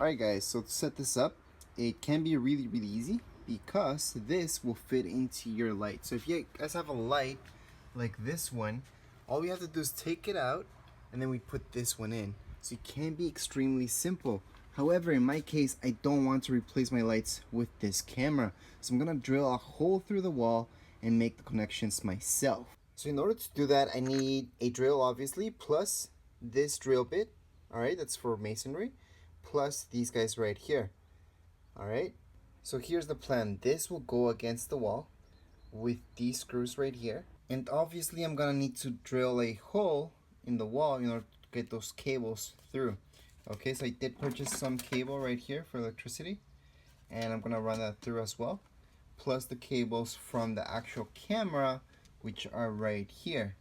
Alright guys, so to set this up, it can be really easy because this will fit into your light. So if you guys have a light like this one, all we have to do is take it out and then we put this one in. So it can be extremely simple. However, in my case, I don't want to replace my lights with this camera. So I'm gonna drill a hole through the wall and make the connections myself. So in order to do that, I need a drill obviously, plus this drill bit. Alright, that's for masonry. Plus these guys right here. Alright, so here's the plan. This will go against the wall with these screws right here. And obviously I'm gonna need to drill a hole in the wall in order to get those cables through. Okay, so I did purchase some cable right here for electricity, and I'm gonna run that through as well. Plus the cables from the actual camera, which are right here.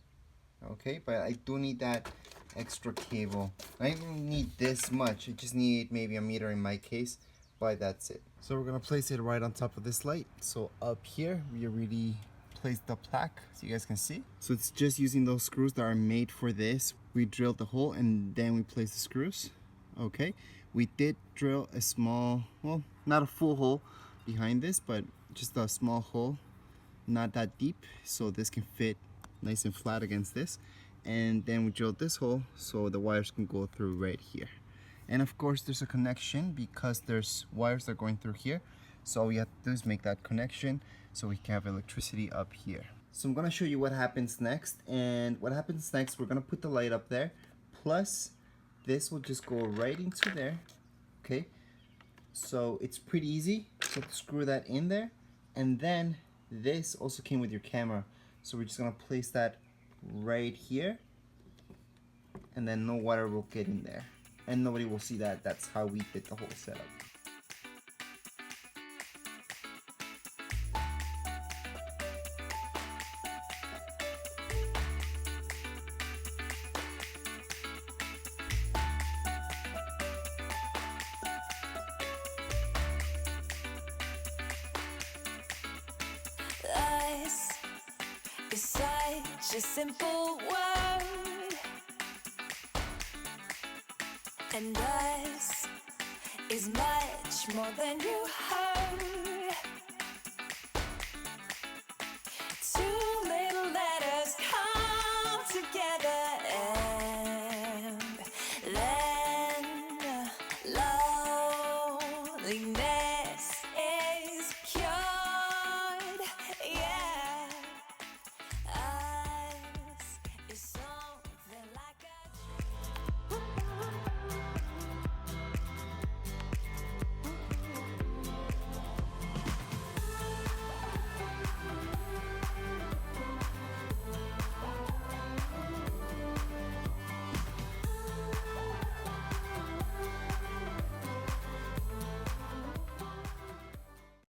Okay, but I do need that extra cable. I don't need this much, I just need maybe a meter in my case, but that's it. So we're gonna place it right on top of this light. So up here we already placed the plaque, so you guys can see. So it's just using those screws that are made for this. We drilled the hole and then we placed the screws. Okay, we did drill a small, well, not a full hole behind this, but just a small hole, not that deep, so this can fit nice and flat against this. And then we drilled this hole so the wires can go through right here. And of course there's a connection because there's wires that are going through here, so all we have to do is make that connection so we can have electricity up here. So I'm gonna show you what happens next, and what happens next, we're gonna put the light up there, plus this will just go right into there. Okay, so it's pretty easy. So screw that in there, and then this also came with your camera, so we're just gonna place that right here, and then no water will get in there and nobody will see that. That's how we did the whole setup. Lies is such a simple word, and us is much more than you heard.